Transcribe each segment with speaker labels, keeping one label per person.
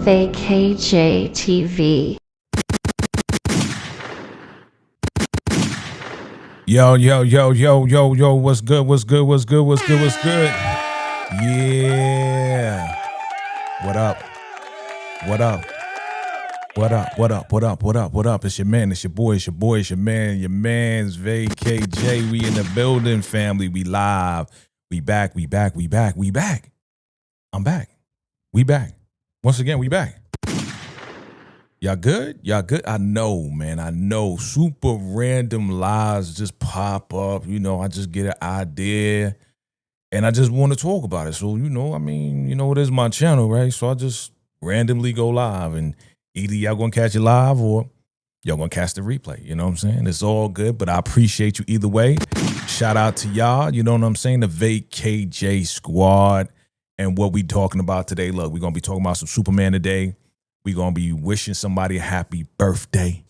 Speaker 1: VACAY-JAYTV.
Speaker 2: Yo, yo, yo, yo, yo, yo, what's good, what's good, what's good, what's good, what's good? Yeah. What up? What up? What up, what up, what up, what up, what up? It's your man, it's your boy, it's your boy, it's your man, your man's VACAY-J. We in the building, family. We live. We back, we back, we back, we back. I'm back. We back. Once again, we back. Y'all good? Y'all good? I know, man. I know. Super random lives just pop up. You know, I just get an idea and I just want to talk about it. So, you know, I mean, you know, it is my channel, right? So I just randomly go live and either y'all gonna catch it live or y'all gonna catch the replay. You know what I'm saying? It's all good, but I appreciate you either way. Shout out to y'all. You know what I'm saying? The VACAY-J squad. And what we talking about today, look, we're gonna be talking about some Superman today. We're going to be wishing somebody a happy birthday.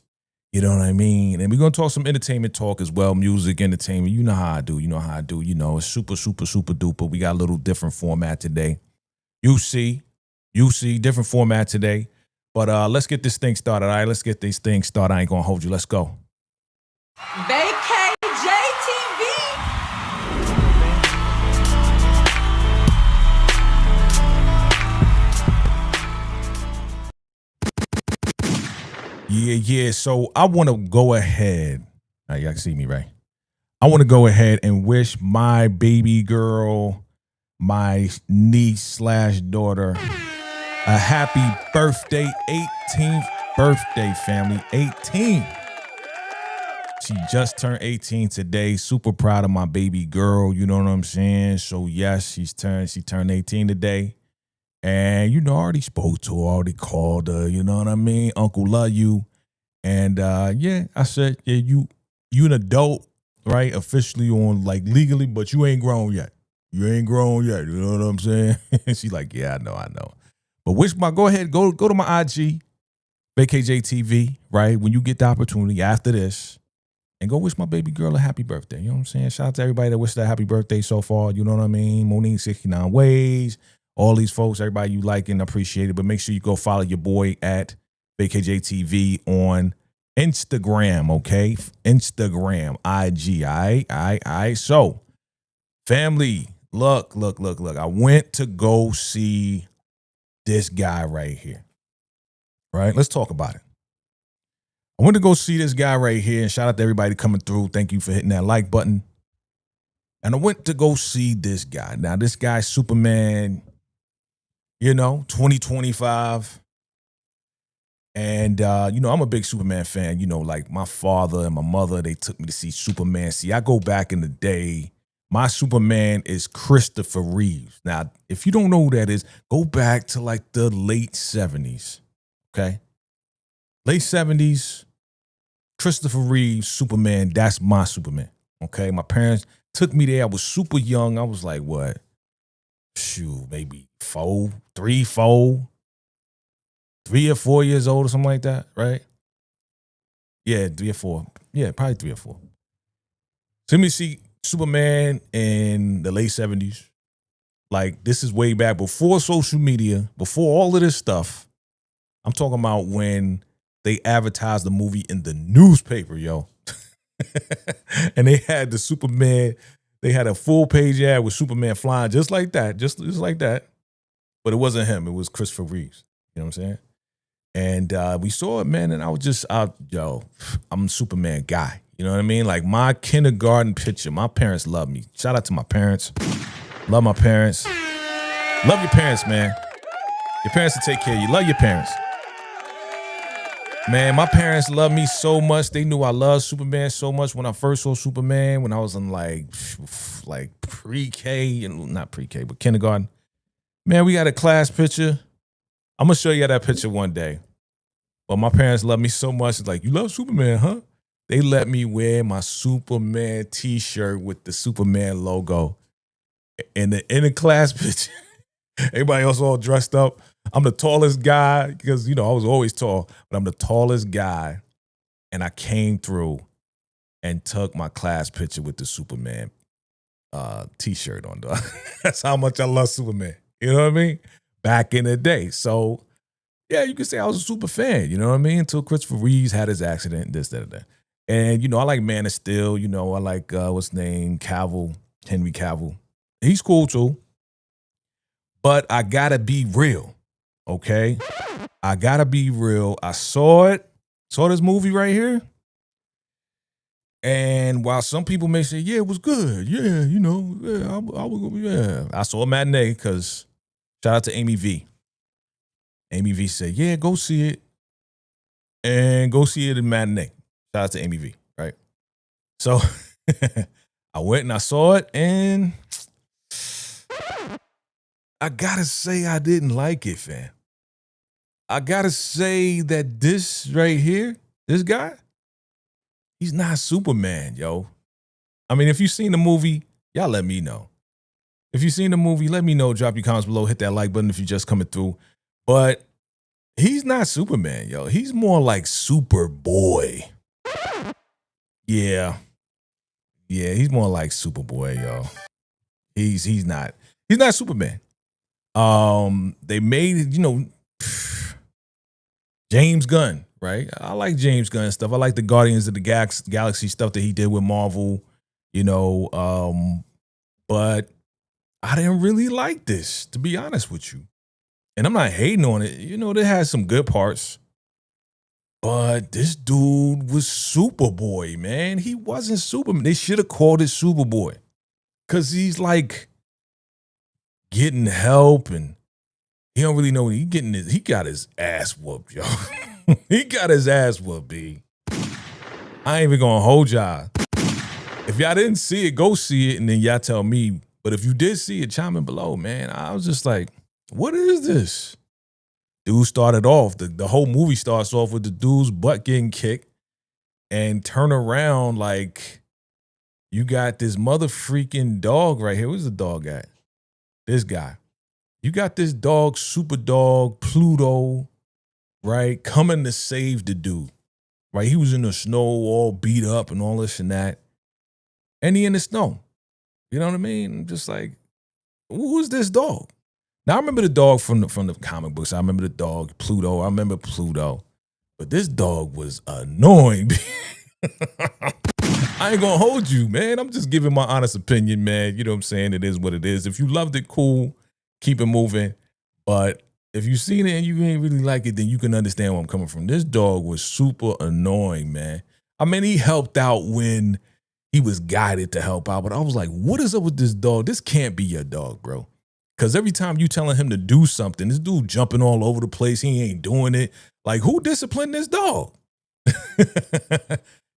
Speaker 2: You know what I mean? And we're going to talk some entertainment talk as well, music, entertainment. You know how I do. You know how I do. You know, it's super, super, super duper. We got a little different format today. You see, different format today. But let's get this thing started, all right? Let's get this thing started. I ain't going to hold you. Let's go.
Speaker 3: VACAY-JAYTV.
Speaker 2: Yeah. So I want to go ahead. Y'all can see me, right? I want to go ahead and wish my baby girl, my niece/daughter, a happy birthday, 18th birthday, family. 18. She just turned 18 today. Super proud of my baby girl. You know what I'm saying? So yes, she turned 18 today. And, you know, I already spoke to her, already called her, you know what I mean? Uncle love you. And, yeah, I said, yeah, you an adult, right? Officially on, like, legally, but you ain't grown yet. You ain't grown yet, you know what I'm saying? She's like, yeah, I know. But go ahead, go to my IG, VACAY-JAYTV, right? When you get the opportunity after this, and go wish my baby girl a happy birthday. You know what I'm saying? Shout out to everybody that wished that happy birthday so far. You know what I mean? Monique 69 Ways. All these folks, everybody you like and appreciate it, but make sure you go follow your boy at VACAY-JAYTV on Instagram, okay? Instagram, IG, all right? So, family, look. I went to go see this guy right here, right? Let's talk about it. I went to go see this guy right here, and shout out to everybody coming through. Thank you for hitting that like button. And I went to go see this guy. Now, this guy's Superman, you know, 2025. And, you know, I'm a big Superman fan. You know, like my father and my mother, they took me to see Superman. See, I go back in the day. My Superman is Christopher Reeves. Now, if you don't know who that is, go back to like the late 70s, okay? Late 70s, Christopher Reeves, Superman, that's my Superman, okay? My parents took me there. I was super young. I was like, what? Shoot, maybe 3 or 4 years old or something like that, right? Yeah, 3 or 4. Yeah, probably 3 or 4. So let me see Superman in the late 70s. Like, this is way back before social media, before all of this stuff. I'm talking about when they advertised the movie in the newspaper, yo. And they had the Superman. They had a full page ad with Superman flying just like that, just like that. But it wasn't him. It was Christopher Reeves. You know what I'm saying? And we saw it, man, and I was just I'm a Superman guy. You know what I mean? Like my kindergarten picture, my parents love me. Shout out to my parents. Love my parents. Love your parents, man. Your parents will take care of you. Love your parents. Man, my parents love me so much. They knew I loved Superman so much when I first saw Superman, when I was in like pre-K, not pre-K, but kindergarten. Man, we got a class picture. I'm going to show you that picture one day. But my parents love me so much. It's like, you love Superman, huh? They let me wear my Superman t-shirt with the Superman logo in the class picture. Everybody else all dressed up. I'm the tallest guy because, you know, I was always tall, but I'm the tallest guy. And I came through and took my class picture with the Superman t-shirt on. That's how much I love Superman. You know what I mean? Back in the day. So, Yeah, you could say I was a super fan, you know what I mean? Until Christopher Reeves had his accident, this, that, and that. And, I like Man of Steel, I like, what's his name, Cavill, Henry Cavill. He's cool too. But I gotta be real, okay? I gotta be real. I saw this movie right here. And while some people may say, yeah, it was good. Yeah, I saw a matinee because shout out to Amy V. Amy V said, yeah, go see it. And go see it in matinee. Shout out to Amy V, right? So I went and I saw it, and I gotta say I didn't like it, fam. I gotta say that this right here, this guy, he's not Superman, yo. I mean, if you've seen the movie, y'all let me know. If you've seen the movie, let me know. Drop your comments below. Hit that like button if you're just coming through. But he's not Superman, yo. He's more like Superboy. Yeah. Yeah, he's more like Superboy, yo. He's not Superman. They made, James Gunn, right? I like James Gunn stuff. I like the Guardians of the Galaxy stuff that he did with Marvel, but I didn't really like this, to be honest with you. And I'm not hating on it. It has some good parts. But this dude was Superboy, man. He wasn't Superman. They should have called it Superboy. Because he's like getting help and he don't really know what he got his ass whooped, yo. He got his ass whooped, B. I ain't even gonna hold y'all. If y'all didn't see it, go see it and then y'all tell me. But if you did see it, chime in below, man. I was just like, what is this? Dude started off, the whole movie starts off with the dude's butt getting kicked and turn around like you got this mother freaking dog right here. Where's the dog at? This guy. You got this dog, super dog, Pluto, right? Coming to save the dude, right? He was in the snow all beat up and all this and that. And he in the snow. You know what I mean? I'm just like, who's this dog? Now, I remember the dog from the comic books. I remember the dog, Pluto. I remember Pluto. But this dog was annoying. I ain't gonna hold you, man. I'm just giving my honest opinion, man. You know what I'm saying? It is what it is. If you loved it, cool. Keep it moving. But if you seen it and you ain't really like it, then you can understand where I'm coming from. This dog was super annoying, man. I mean, he helped out when he was guided to help out. But I was like, what is up with this dog? This can't be your dog, bro. Because every time you telling him to do something, this dude jumping all over the place. He ain't doing it. Like, who disciplined this dog?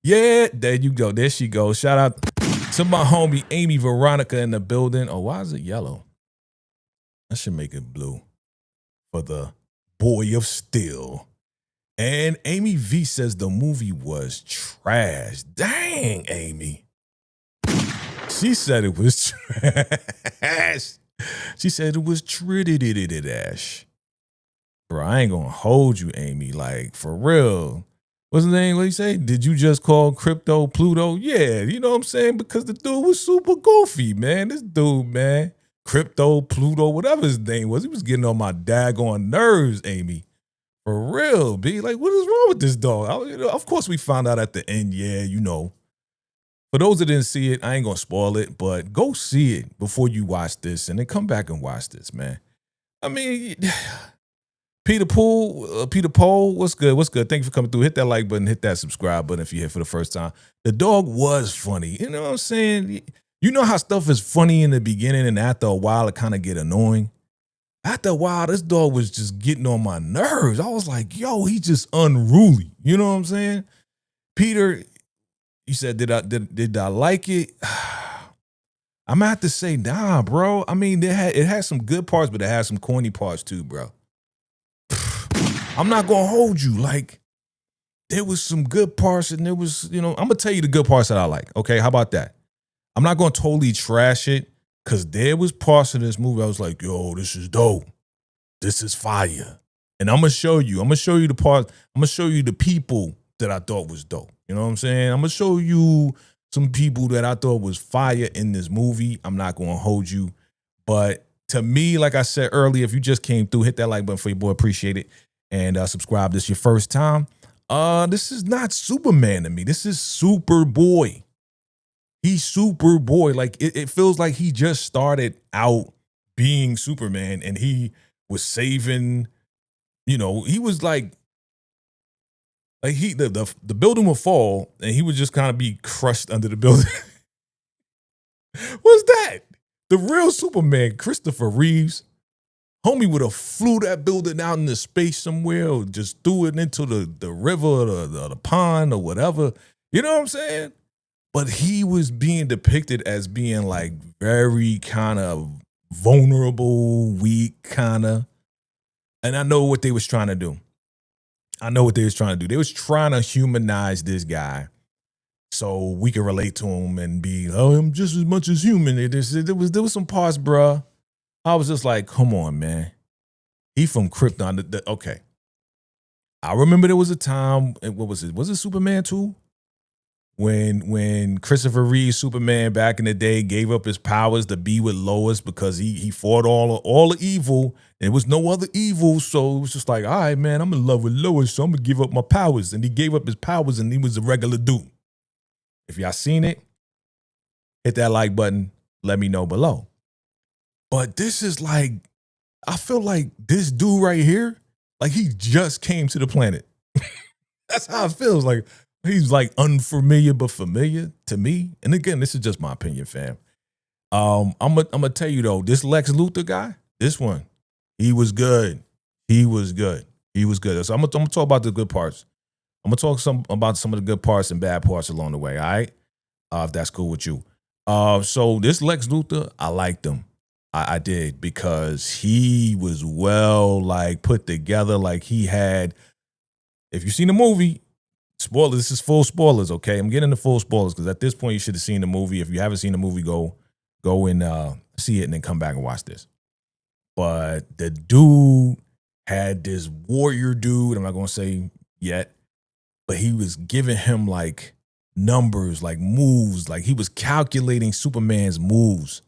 Speaker 2: Yeah, there you go. There she goes. Shout out to my homie Amy Veronica in the building. Oh, why is it yellow? I should make it blue for the boy of steel. And Amy V says the movie was trash. Dang, Amy. She said it was trash. She said it was trash. Bro, I ain't gonna hold you, Amy. Like, for real. What's the name? What you say? Did you just call Krypto Pluto? Yeah, you know what I'm saying? Because the dude was super goofy, man. This dude, man. Krypto, Pluto, whatever his name was. He was getting on my daggone nerves, Amy. For real, B. Like, what is wrong with this dog? Of course, we found out at the end, yeah, For those that didn't see it, I ain't going to spoil it, but go see it before you watch this and then come back and watch this, man. I mean, Peter Pohl, what's good? What's good? Thank you for coming through. Hit that like button, hit that subscribe button if you're here for the first time. The dog was funny. You know what I'm saying? You know how stuff is funny in the beginning and after a while it kind of get annoying? After a while, this dog was just getting on my nerves. I was like, yo, he's just unruly. You know what I'm saying? Peter, you said, did I like it? I'm gonna have to say, nah, bro. I mean, it had some good parts, but it had some corny parts too, bro. I'm not gonna hold you. Like, there was some good parts, and there was, I'm gonna tell you the good parts that I like. Okay, how about that? I'm not gonna totally trash it, because there was parts of this movie I was like, yo, this is dope. This is fire. And I'm gonna show you the parts, I'm gonna show you the people that I thought was dope. You know what I'm saying? I'm gonna show you some people that I thought was fire in this movie. I'm not gonna hold you. But to me, like I said earlier, if you just came through, hit that like button for your boy, appreciate it. and subscribe. This is your first time. This is not Superman to me. This is Superboy. He's Superboy. Like it feels like he just started out being Superman, and he was saving. He was like the building would fall, and he would just kind of be crushed under the building. What's that? The real Superman, Christopher Reeves. Homie would have flew that building out into space somewhere, or just threw it into the river or the pond or whatever. You know what I'm saying? But he was being depicted as being like very kind of vulnerable, weak kind of. And I know what they was trying to do. They was trying to humanize this guy so we could relate to him and be, I'm just as much as human. There was some parts, bruh. I was just like, come on, man. He from Krypton. Okay. I remember there was a time, what was it? Was it Superman 2? When Christopher Reeve, Superman, back in the day, gave up his powers to be with Lois because he fought all the evil. There was no other evil, so it was just like, all right, man, I'm in love with Lois, so I'm gonna give up my powers. And he gave up his powers, and he was a regular dude. If y'all seen it, hit that like button. Let me know below. But this is like, I feel like this dude right here, like he just came to the planet. That's how it feels. Like he's like unfamiliar but familiar to me. And again, this is just my opinion, fam. I'm gonna tell you though, this Lex Luthor guy, this one, he was good. He was good. So I'm gonna talk about the good parts. I'm gonna talk about some of the good parts and bad parts along the way. All right, if that's cool with you. So this Lex Luthor, I liked him. I did, because he was well like put together. Like he had, if you've seen the movie, spoilers, this is full spoilers, okay? I'm getting the full spoilers because at this point you should have seen the movie. If you haven't seen the movie, go and see it and then come back and watch this. But the dude had this warrior dude, I'm not gonna say yet, but he was giving him like numbers, like moves, like he was calculating Superman's moves.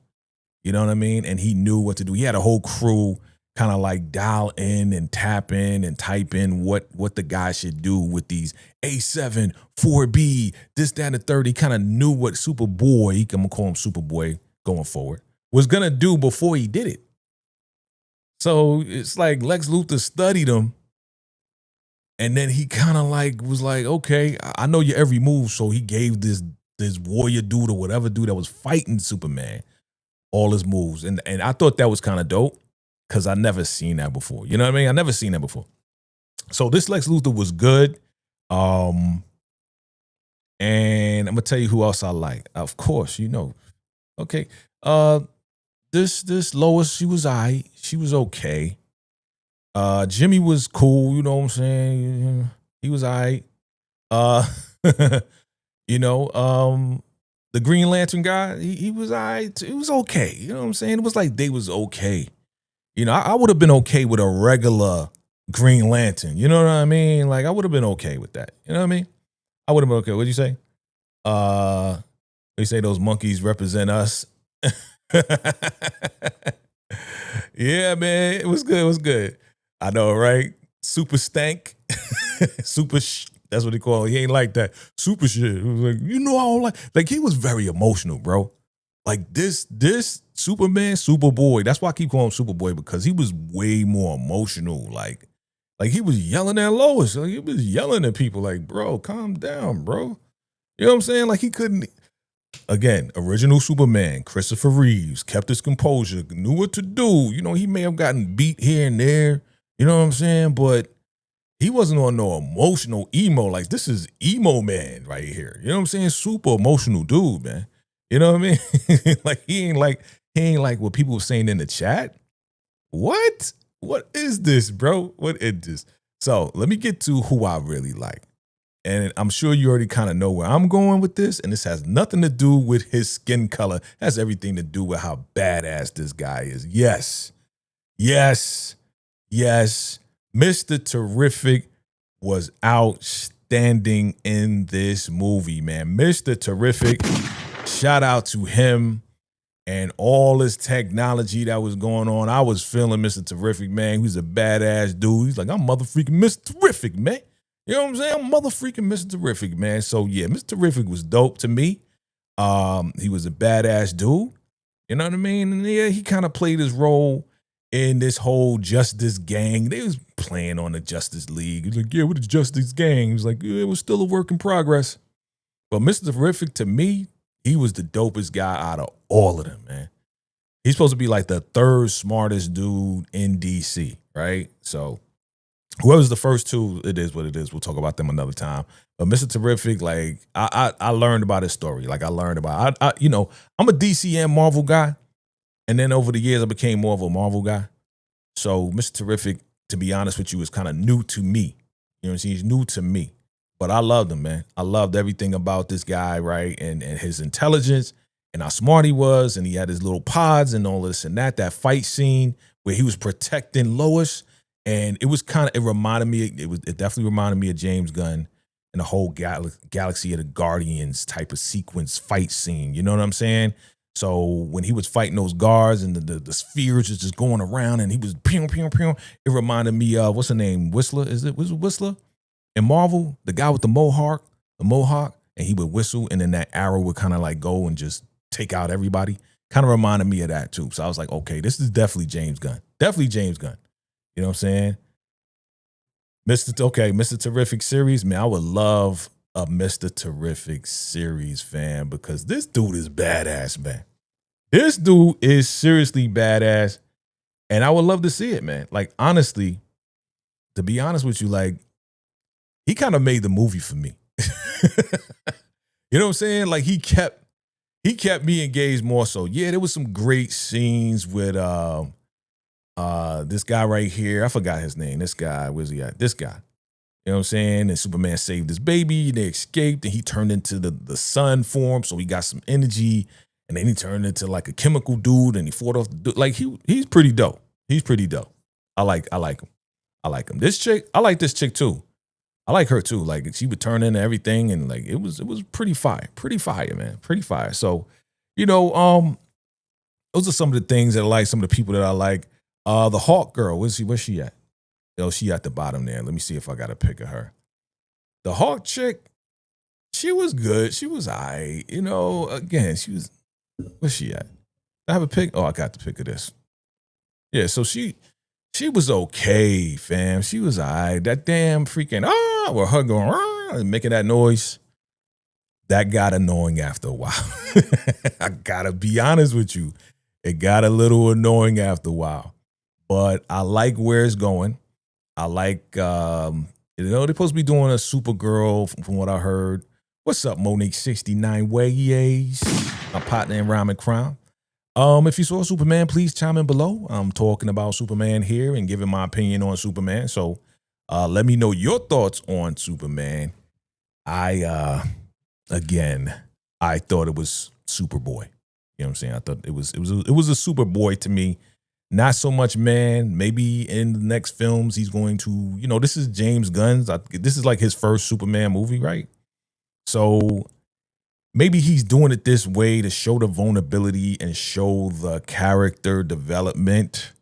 Speaker 2: You know what I mean? And he knew what to do. He had a whole crew kind of like dial in and tap in and type in what the guy should do with these A7, 4B, this, that, and the third. He kind of knew what Superboy, I'm going to call him Superboy going forward, was going to do before he did it. So it's like Lex Luthor studied him, and then he kind of like was like, okay, I know your every move. So he gave this warrior dude or whatever dude that was fighting Superman all his moves. And I thought that was kind of dope because I never seen that before. You know what I mean? I never seen that before. So this Lex Luthor was good. And I'm gonna tell you who else I like. Of course, you know. Okay. This Lois, she was all right. She was okay. Jimmy was cool, you know what I'm saying? He was all right. You know, the Green Lantern guy, he was all right. It was okay. You know what I'm saying? It was like they was okay. You know, I would have been okay with a regular Green Lantern. You know what I mean? Like, I would have been okay with that. You know what I mean? I would have been okay. What'd you say? They say those monkeys represent us. Yeah, man. It was good. It was good. I know, right? Super stank. That's what they call it. He ain't like that. Super shit. It was like, you know, I don't like he was very emotional, bro. Like this Superman, Superboy. That's why I keep calling him Superboy, because he was way more emotional. Like he was yelling at Lois. Like he was yelling at people like, bro, calm down, bro. You know what I'm saying? Like he couldn't. Again, original Superman, Christopher Reeves, kept his composure, knew what to do. You know, he may have gotten beat here and there. You know what I'm saying? But he wasn't on no emotional emo. Like, this is emo man right here. You know what I'm saying? Super emotional dude, man. You know what I mean? Like he ain't like what people were saying in the chat. What is this, bro? What is this? So let me get to who I really like. And I'm sure you already kind of know where I'm going with this. And this has nothing to do with his skin color. It has everything to do with how badass this guy is. Yes. Mr. Terrific was outstanding in this movie, man. Mr. Terrific, shout out to him. and all this technology that was going on. I was feeling Mr. Terrific, man. He's a badass dude. He's like, I'm motherfreaking Mr. Terrific, man. You know what I'm saying? I'm motherfreaking Mr. Terrific, man. So yeah, Mr. Terrific was dope to me. He was a badass dude. You know what I mean? And yeah, he kind of played his role in this whole Justice Gang. They was playing on the Justice League. He's like, yeah, what is Justice Gang? He's like, yeah, it was still a work in progress. But Mr. Terrific, to me, he was the dopest guy out of all of them, man. He's supposed to be like the third smartest dude in DC, right? So whoever's the first two, it is what it is. We'll talk about them another time. But Mr. Terrific, like I learned about his story. Like I learned about, I'm a DC and Marvel guy. And then over the years, I became more of a Marvel guy. So Mr. Terrific, to be honest with you, is kind of new to me. You know what I'm saying? He's new to me. But I loved him, man. I loved everything about this guy, right? And his intelligence and how smart he was. And he had his little pods and all this and that. That fight scene where he was protecting Lois. And it was it reminded me, it definitely reminded me of James Gunn and the whole Galaxy of the Guardians type of sequence fight scene. You know what I'm saying? So when he was fighting those guards and the spheres was just going around and he was pew, pew, pew, it reminded me of, what's her name? Whistler? Was it Whistler? In Marvel, the guy with the mohawk, and he would whistle and then that arrow would kind of like go and just take out everybody. Kind of reminded me of that too. So I was like, okay, this is definitely James Gunn. Definitely James Gunn. You know what I'm saying? Mr. Terrific series, man, I would love a Mr. Terrific series, fam, because this dude is badass, man. This dude is seriously badass, and I would love to see it, man. Like, honestly, to be honest with you, like, he kind of made the movie for me. You know what I'm saying? Like, he kept me engaged more so. Yeah, there was some great scenes with this guy right here. I forgot his name. This guy, where's he at? This guy. You know what I'm saying? And Superman saved his baby. They escaped, and he turned into the sun form, so he got some energy. And then he turned into like a chemical dude, and he fought off the dude. Like he's pretty dope. He's pretty dope. I like him. I like him. This chick, I like this chick too. I like her too. Like she would turn into everything, and like it was pretty fire, man, pretty fire. So, those are some of the things that I like. Some of the people that I like. The Hawk girl, where's she at? She at the bottom there. Let me see if I got a pic of her. The Hawk chick, she was good. She was all right. Again, she was, where's she at? I have a pic. Oh, I got the pic of this. Yeah, so she was okay, fam. She was all right. That damn freaking, with her going, making that noise, that got annoying after a while. I gotta be honest with you. It got a little annoying after a while. But I like where it's going. I like, they're supposed to be doing a Supergirl from what I heard. What's up, Monique 69 Ways? My partner in Rhyme and Crime. If you saw Superman, please chime in below. I'm talking about Superman here and giving my opinion on Superman. So let me know your thoughts on Superman. I thought it was Superboy. You know what I'm saying? I thought it was a Superboy to me. Not so much, man. Maybe in the next films he's going to, this is James Gunn's. This is like his first Superman movie, right? So maybe he's doing it this way to show the vulnerability and show the character development.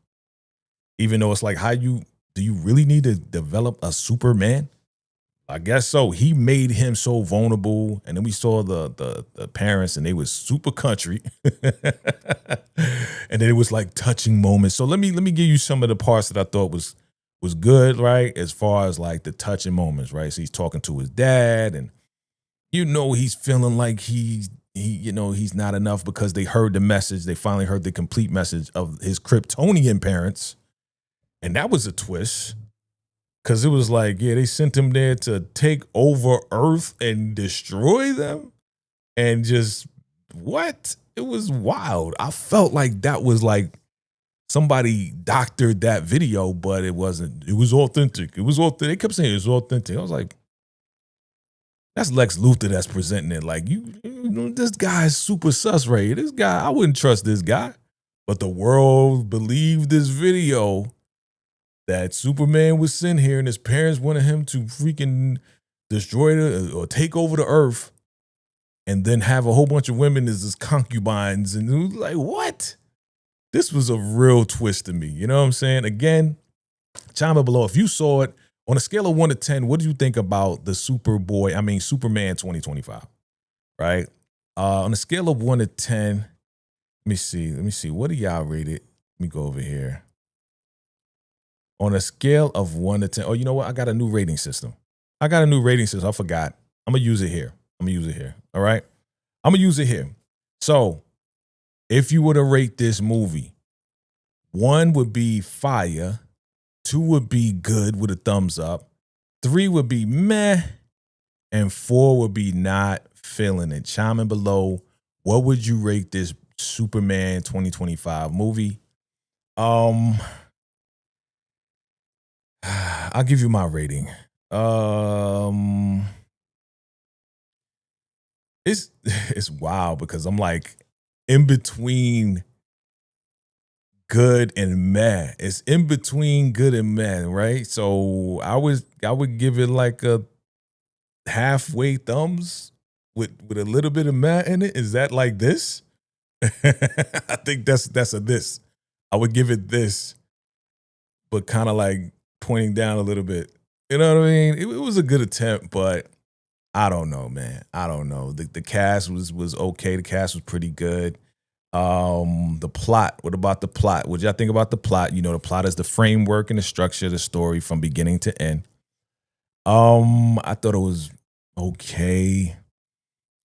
Speaker 2: Even though it's like, do you really need to develop a Superman? I guess so. He made him so vulnerable, and then we saw the parents, and they was super country, and then it was like touching moments. So let me give you some of the parts that I thought was good, right? As far as like the touching moments, right? So he's talking to his dad, and he's feeling like he's not enough because they heard the message. They finally heard the complete message of his Kryptonian parents, and that was a twist. Because it was like, yeah, they sent him there to take over Earth and destroy them. And just, what? It was wild. I felt like that was like somebody doctored that video, but it wasn't. It was authentic. It was authentic. They kept saying it was authentic. I was like, that's Lex Luthor that's presenting it. Like, this guy's super sus right here. This guy, I wouldn't trust this guy. But the world believed this video that Superman was sent here and his parents wanted him to freaking destroy or take over the Earth. and then have a whole bunch of women as his concubines. And it was like, what? This was a real twist to me. You know what I'm saying? Again, chime in below. If you saw it, on a scale of 1 to 10, what do you think about the Superman 2025, right? On a scale of 1 to 10, let me see. What do y'all rate it? Let me go over here. On a scale of 1 to 10. Oh, you know what? I got a new rating system. I forgot. I'm going to use it here. All right? I'm going to use it here. So if you were to rate this movie, 1 would be fire. 2 would be good with a thumbs up. 3 would be meh. And 4 would be not feeling it. Chime in below. What would you rate this Superman 2025 movie? I'll give you my rating. It's wild because I'm like in between good and meh. It's in between good and meh, right? So I would give it like a halfway thumbs with a little bit of meh in it. Is that like this? I think that's a this. I would give it this, but kind of like pointing down a little bit. You know what I mean? It was a good attempt, but I don't know, man. I don't know. The cast was okay. The cast was pretty good. The plot. What about the plot? What y'all think about the plot? You know, the plot is the framework and the structure of the story from beginning to end. I thought it was okay.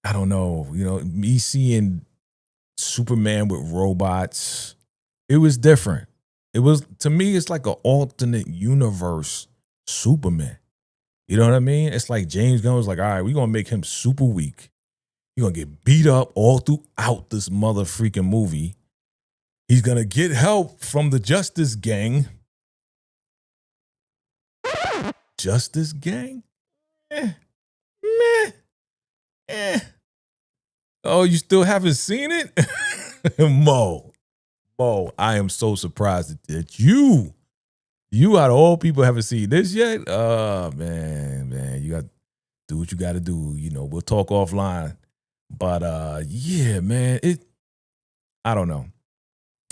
Speaker 2: I don't know. You know, me seeing Superman with robots, it was different. It was, to me, it's like an alternate universe Superman. You know what I mean? It's like James Gunn was like, all right, we're going to make him super weak. He's going to get beat up all throughout this mother freaking movie. He's going to get help from the Justice Gang. Justice Gang? Meh. Oh, you still haven't seen it? Mo, I am so surprised that you out of all people haven't seen this yet. Oh, man, you got to do what you got to do. You know, we'll talk offline. But yeah, man, I don't know.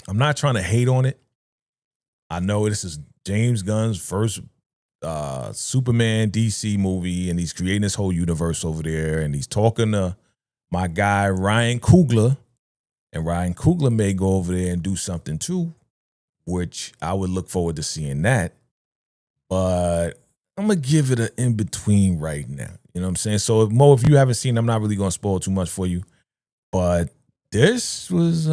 Speaker 2: I'm not trying to hate on it. I know this is James Gunn's first Superman DC movie, and he's creating this whole universe over there, and he's talking to my guy Ryan Coogler, and Ryan Coogler may go over there and do something too, which I would look forward to seeing that. But I'm gonna give it an in between right now. You know what I'm saying? So if you haven't seen it, I'm not really gonna spoil too much for you. But this was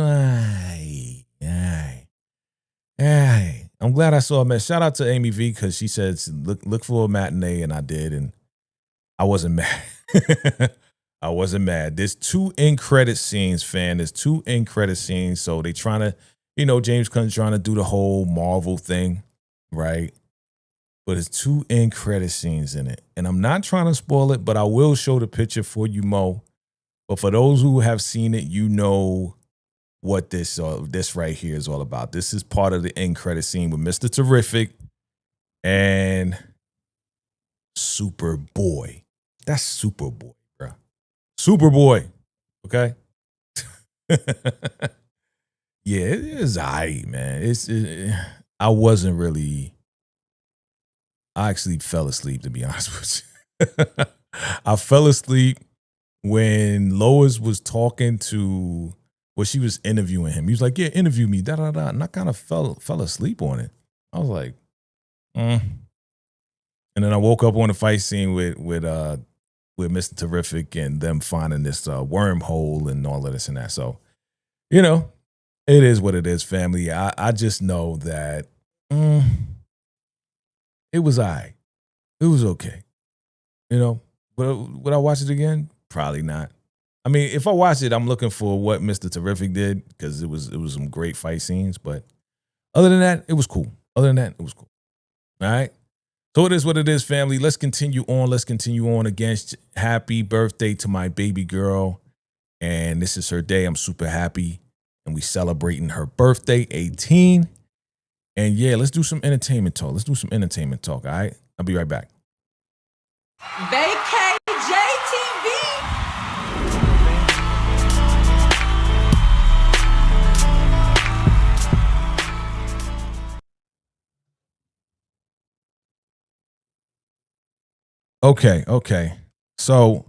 Speaker 2: I'm glad I saw it, man. Shout out to Amy V, because she said look for a matinee, and I did, and I wasn't mad. I wasn't mad. There's 2 end credit scenes, fam. There's 2 end credit scenes. So they trying to, you know, James Gunn's trying to do the whole Marvel thing, right? But it's 2 end credit scenes in it. And I'm not trying to spoil it, but I will show the picture for you, Mo. But for those who have seen it, you know what this right here is all about. This is part of the end credit scene with Mr. Terrific and Superboy. That's Superboy, bro. Superboy. Okay? Yeah, it is aight, man. I actually fell asleep, to be honest with you. I fell asleep when Lois was talking to, well, she was interviewing him. He was like, yeah, interview me, da-da-da. And I kind of fell asleep on it. I was like, And then I woke up on the fight scene with Mr. Terrific and them finding this wormhole and all of this and that. So, you know, it is what it is, family. I just know that it was aight. It was okay. You know, but would I watch it again? Probably not. I mean, if I watch it, I'm looking for what Mr. Terrific did, because it was some great fight scenes. But other than that, it was cool. All right. So it is what it is, family. Let's continue on. Against happy birthday to my baby girl. And this is her day. I'm super happy. And we celebrating her birthday, 18. And yeah, let's do some entertainment talk. All right. I'll be right back.
Speaker 1: VACAY-JAYTV.
Speaker 2: Okay. So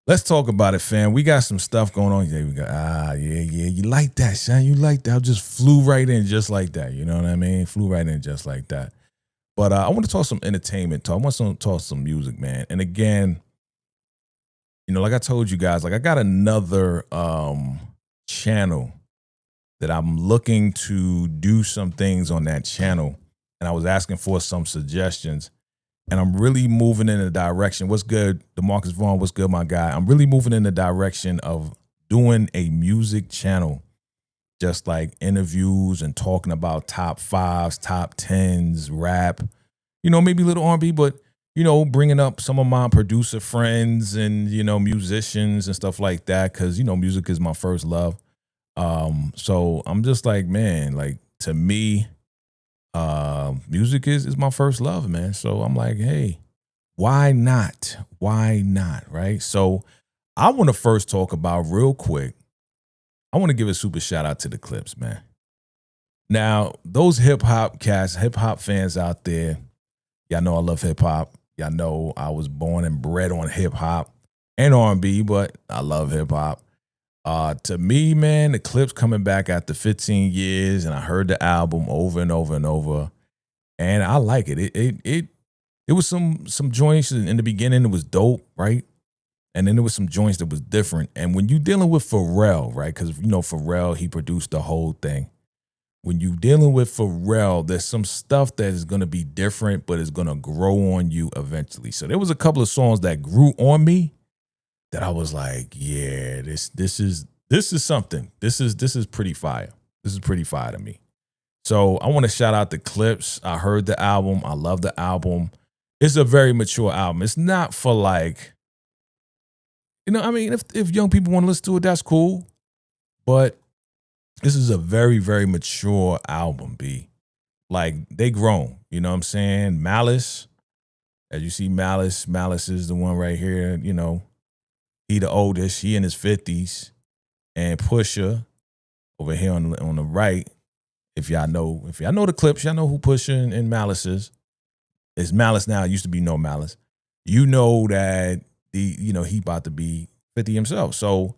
Speaker 2: let's talk about it, fam. We got some stuff going on. Yeah, we got yeah. You like that, son? You like that? I just flew right in just like that. You know what I mean? Flew right in just like that. But I want to talk some entertainment talk. I want to talk some music, man. And again, like I told you guys, like I got another channel that I'm looking to do some things on that channel. And I was asking for some suggestions. And I'm really moving in the direction. What's good, DeMarcus Vaughn? What's good, my guy? I'm really moving in the direction of doing a music channel, just like interviews and talking about top fives, top tens, rap, maybe a little R&B, but bringing up some of my producer friends and musicians and stuff like that, because music is my first love. So I'm just like, man, like to me, music is my first love, man. So I'm like, hey, why not? Why not? Right. So I want to first talk about real quick. I want to give a super shout out to the Clipse, man. Now, those hip hop cats, hip hop fans out there, y'all know I love hip hop. Y'all know I was born and bred on hip hop and R&B, but I love hip hop. To me, man, the Clipse coming back after 15 years, and I heard the album over and over and over, and I like it. It was some joints in the beginning. It was dope, right? And then there was some joints that was different. And when you dealing with Pharrell, right? Because Pharrell, he produced the whole thing. When you dealing with Pharrell, there's some stuff that is gonna be different, but it's gonna grow on you eventually. So there was a couple of songs that grew on me that I was like, yeah, this is something. This is pretty fire. This is pretty fire to me. So I want to shout out the Clipse. I heard the album. I love the album. It's a very mature album. It's not for like, I mean, if young people want to listen to it, that's cool. But this is a very, very mature album, B. Like, they grown. You know what I'm saying? Malice, as you see, Malice is the one right here, he the oldest. He in his 50s. And Pusha over here on the right, if y'all know the Clipse, y'all know who Pusha and Malice is. It's Malice now. It used to be No Malice. You know that he about to be 50 himself. So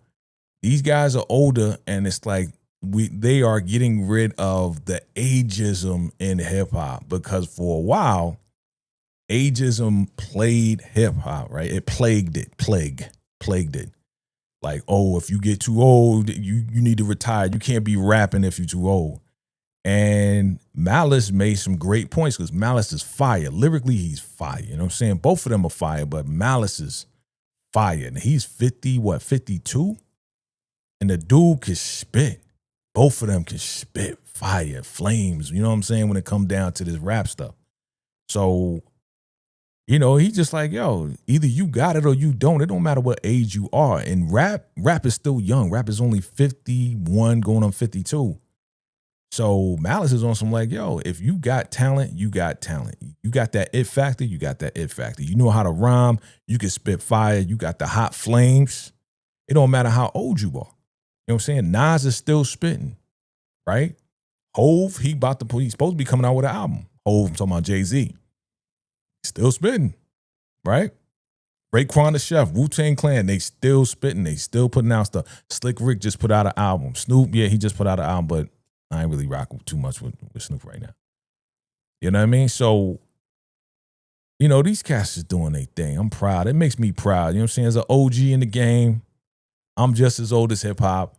Speaker 2: these guys are older, and it's like they are getting rid of the ageism in hip hop, because for a while, ageism played hip hop, right? It plagued it. Like, oh, if you get too old, you need to retire. You can't be rapping if you're too old. And Malice made some great points, because Malice is fire. Lyrically, he's fire. You know what I'm saying? Both of them are fire, but Malice is fire. And he's 52? And the dude can spit. Both of them can spit fire, flames. You know what I'm saying? When it comes down to this rap stuff. So, he's just like, yo, either you got it or you don't. It don't matter what age you are. And rap is still young. Rap is only 51 going on 52. So Malice is on some like, yo, if you got talent, you got talent. You got that it factor, you got that it factor. You know how to rhyme, you can spit fire, you got the hot flames. It don't matter how old you are. You know what I'm saying? Nas is still spitting, right? Hove, he's supposed to be coming out with an album. Hove, I'm talking about Jay-Z. Still spitting, right? Raekwon the Chef, Wu-Tang Clan, they still spitting, they still putting out stuff. Slick Rick just put out an album. Snoop, yeah, he just put out an album, but I ain't really rocking too much with Snoop right now. You know what I mean? So, these cats is doing their thing. I'm proud. It makes me proud. You know what I'm saying? As an OG in the game, I'm just as old as hip hop.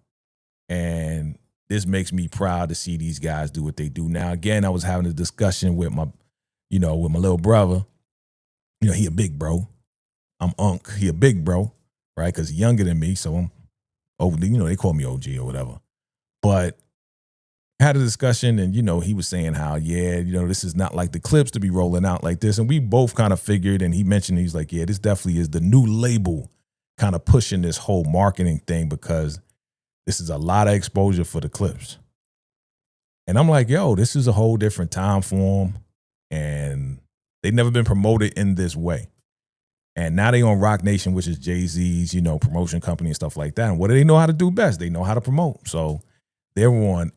Speaker 2: And this makes me proud to see these guys do what they do. Now, again, I was having a discussion with my little brother. He a big bro. I'm Unc. He a big bro, right? Because he's younger than me. So I'm over, they call me OG or whatever. But had a discussion, and he was saying how, yeah, this is not like the Clipse to be rolling out like this. And we both kind of figured, and he mentioned, he's like, yeah, this definitely is the new label kind of pushing this whole marketing thing, because this is a lot of exposure for the Clipse. And I'm like, yo, this is a whole different time for them, and they've never been promoted in this way. And now they on Rock Nation, which is Jay-Z's, promotion company and stuff like that. And what do they know how to do best? They know how to promote. So they're on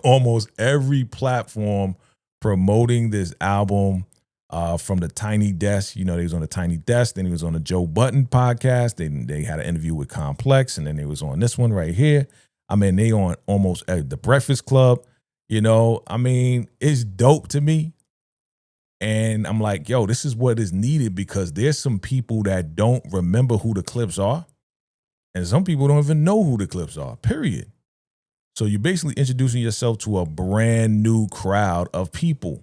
Speaker 2: almost every platform promoting this album. from the Tiny Desk. You know, they was on the Tiny Desk. Then he was on the Joe Budden podcast. They had an interview with Complex, and then they was on this one right here. I mean, they on almost the Breakfast Club. You know, I mean, it's dope to me. And I'm like, yo, this is what is needed because there's some people that don't remember who the Clipse are. And some people don't even know who the Clipse are, period. So you're basically introducing yourself to a brand new crowd of people.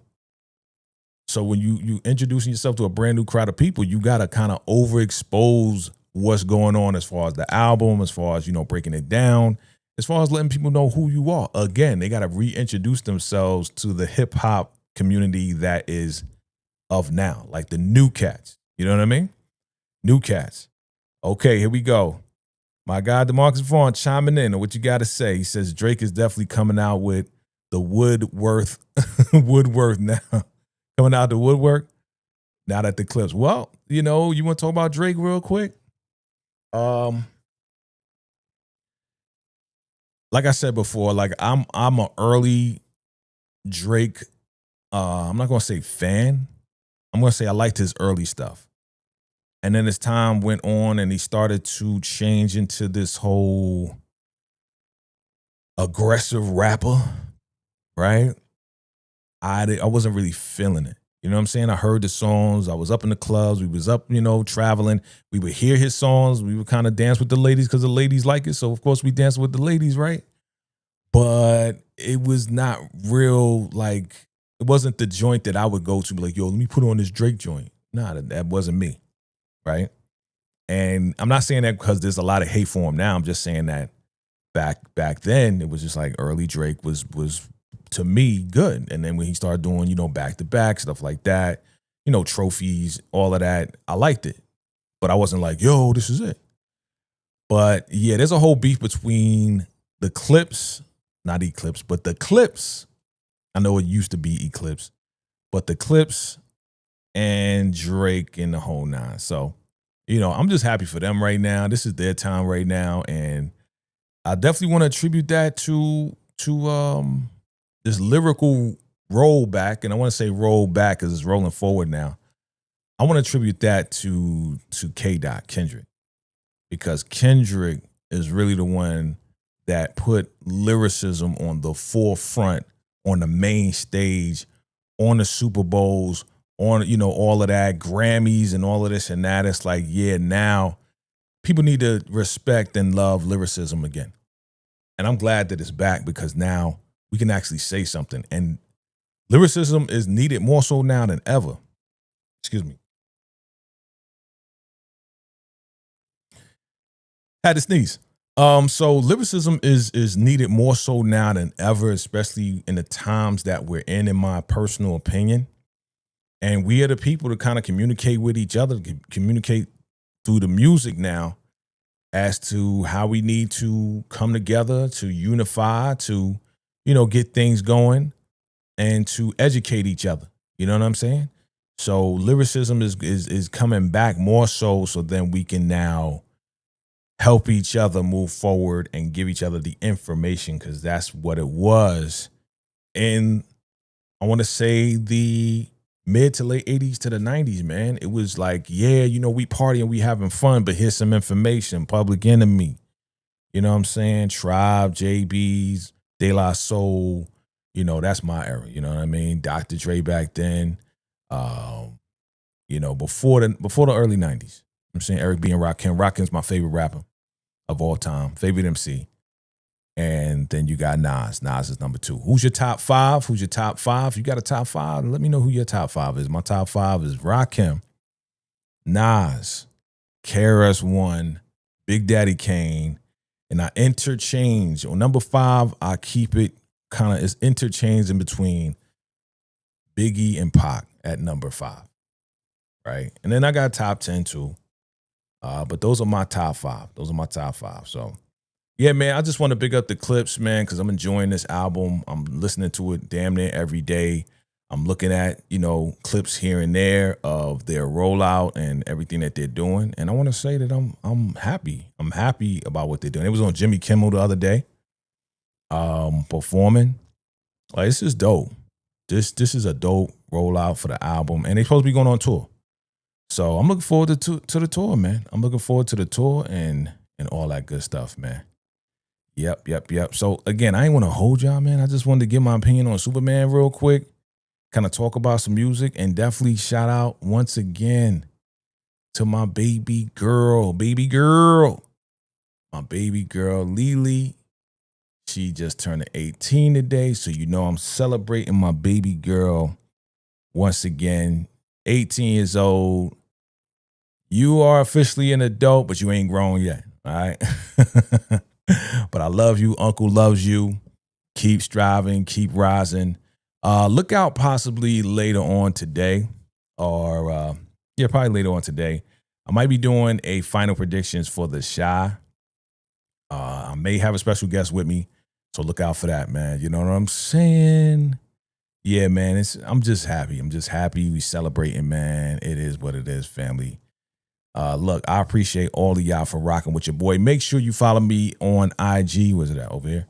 Speaker 2: So when you introducing yourself to a brand new crowd of people, you got to kind of overexpose what's going on as far as the album, as far as, you know, breaking it down, as far as letting people know who you are. Again, they got to reintroduce themselves to the hip hop community that is of now, like the new cats. You know what I mean? New cats. Okay, here we go. My guy, DeMarcus Vaughn, chiming in on what you got to say. He says Drake is definitely coming out with the Woodworth now. Coming out the woodwork now that the Clipse. Well, you know, you want to talk about Drake real quick? Like I said before, like I'm an early Drake. I'm not gonna say fan. I'm gonna say I liked his early stuff. And then as time went on and he started to change into this whole aggressive rapper, right? I wasn't really feeling it. You know what I'm saying? I heard the songs. I was up in the clubs. We was up, you know, traveling. We would hear his songs. We would kind of dance with the ladies because the ladies like it. So, of course, we danced with the ladies, right? But it was not real, like, it wasn't the joint that I would go to, be like, yo, let me put on this Drake joint. Nah, that wasn't me, right? And I'm not saying that because there's a lot of hate for him now. I'm just saying that back then, it was just like early Drake was to me good. And then when he started doing, you know, back to back stuff like that, you know, trophies, all of that, I liked it. But I wasn't like, yo, this is it. But yeah, there's a whole beef between the Clipse, not Eclipse, but the Clipse. I know it used to be Eclipse, but the Clipse and Drake in the whole nine. So, you know, I'm just happy for them right now. This is their time right now. And I definitely want to attribute that to this lyrical rollback, and I want to say roll back because it's rolling forward now. I want to attribute that to K-Dot, Kendrick, because Kendrick is really the one that put lyricism on the forefront, on the main stage, on the Super Bowls, on, you know, all of that, Grammys and all of this and that. It's like, yeah, now people need to respect and love lyricism again. And I'm glad that it's back because now we can actually say something. And lyricism is needed more so now than ever. Excuse me. Had to sneeze. So lyricism is needed more so now than ever, especially in the times that we're in my personal opinion. And we are the people to kind of communicate with each other, communicate through the music now as to how we need to come together, to unify, to, you know, get things going and to educate each other. You know what I'm saying? So lyricism is coming back more so then we can now help each other move forward and give each other the information, because that's what it was in, I want to say, the mid to late 80s to the 90s, man. It was like, yeah, you know, we partying, we having fun, but here's some information. Public Enemy, you know what I'm saying? Tribe, JB's, De La Soul, you know, that's my era. You know what I mean? Dr. Dre back then, you know, before the early 90s. I'm saying Eric B. and Rakim. Rakim's my favorite rapper of all time, favorite MC. And then you got Nas. Nas is number 2. Who's your top 5? Who's your top 5? You got a top 5? Let me know who your top 5 is. My top 5 is Rakim, Nas, KRS-One, Big Daddy Kane, and I interchange. On number 5, I keep it kind of, it's interchanged in between Biggie and Pac at number 5, right? And then I got top 10 too. But those are my top 5. Those are my top 5. So, yeah, man, I just want to big up the Clipse, man, because I'm enjoying this album. I'm listening to it damn near every day. I'm looking at, you know, clips here and there of their rollout and everything that they're doing. And I want to say that I'm happy. I'm happy about what they're doing. It was on Jimmy Kimmel the other day, performing. Like, this is dope. This is a dope rollout for the album, and they supposed to be going on tour. So I'm looking forward to the tour, man. I'm looking forward to the tour and all that good stuff, man. Yep. So again, I ain't want to hold y'all, man. I just wanted to give my opinion on Superman real quick, kind of talk about some music, and definitely shout out once again to my baby girl, my baby girl, Lily. She just turned 18 today, so you know I'm celebrating my baby girl once again. 18 years old. You are officially an adult, but you ain't grown yet, all right? But I love you. Uncle loves you. Keep striving. Keep rising. Look out possibly later on today, or probably later on today. I might be doing a final predictions for the Shy. I may have a special guest with me, so look out for that, man. You know what I'm saying? Yeah, man. I'm just happy. We celebrating, man. It is what it is, family. Look, I appreciate all of y'all for rocking with your boy. Make sure you follow me on IG. Where's it at? Over here.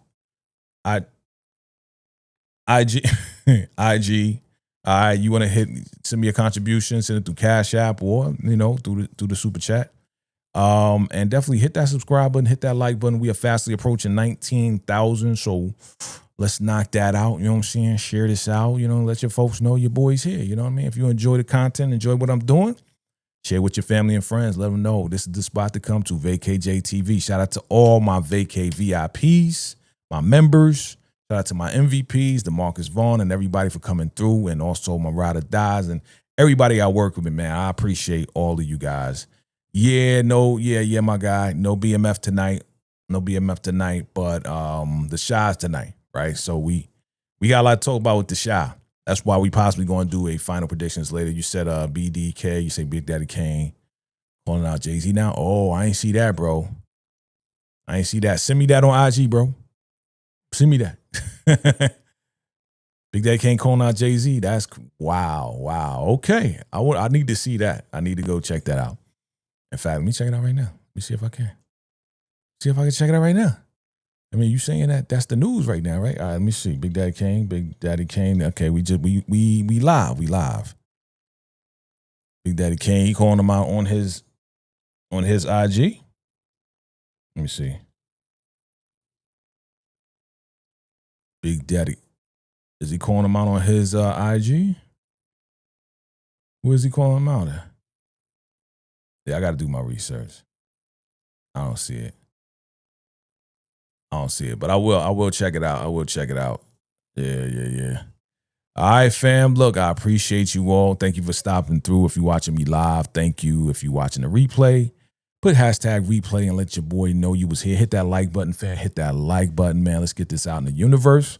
Speaker 2: IG. IG. All right, you want to send me a contribution, send it through Cash App or, through the super chat. And definitely hit that subscribe button, hit that like button. We are fastly approaching 19,000. So let's knock that out. You know what I'm saying? Share this out, let your folks know your boy's here. You know what I mean? If you enjoy the content, enjoy what I'm doing, share with your family and friends. Let them know this is the spot to come to, VACAY-JayTV. Shout out to all my VACAY VIPs, my members. Shout out to my MVPs, the Marcus Vaughn, and everybody for coming through, and also my Ride or Dies and everybody I work with, man. I appreciate all of you guys. Yeah, my guy. No BMF tonight. But the Shy's tonight, right? So we got a lot to talk about with the Shy. That's why we possibly going to do a final predictions later. You said BDK, you say Big Daddy Kane calling out Jay-Z now. Oh, I ain't see that, bro. I ain't see that. Send me that on IG, bro. Send me that. Big Daddy Kane calling out Jay-Z. That's wow. Okay. I need to see that. I need to go check that out. In fact, let me check it out right now. Let me see if I can. See if I can check it out right now. I mean, you saying that's the news right now, right? All right, let me see. Big Daddy Kane. Okay, we live. Big Daddy Kane, he calling him out on his IG. Let me see. Big Daddy. Is he calling him out on his IG? Where is he calling him out at? Yeah, I got to do my research. I don't see it. But I will check it out. Yeah. All right, fam. Look, I appreciate you all. Thank you for stopping through. If you're watching me live, thank you. If you're watching the replay, put hashtag replay and let your boy know you was here. Hit that like button, fam. Hit that like button, man. Let's get this out in the universe.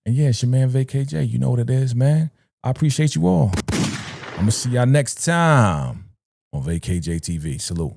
Speaker 2: And yeah, it's your man, VACAY-J. You know what it is, man. I appreciate you all. I'm going to see y'all next time on VACAY-JayTV. Salute.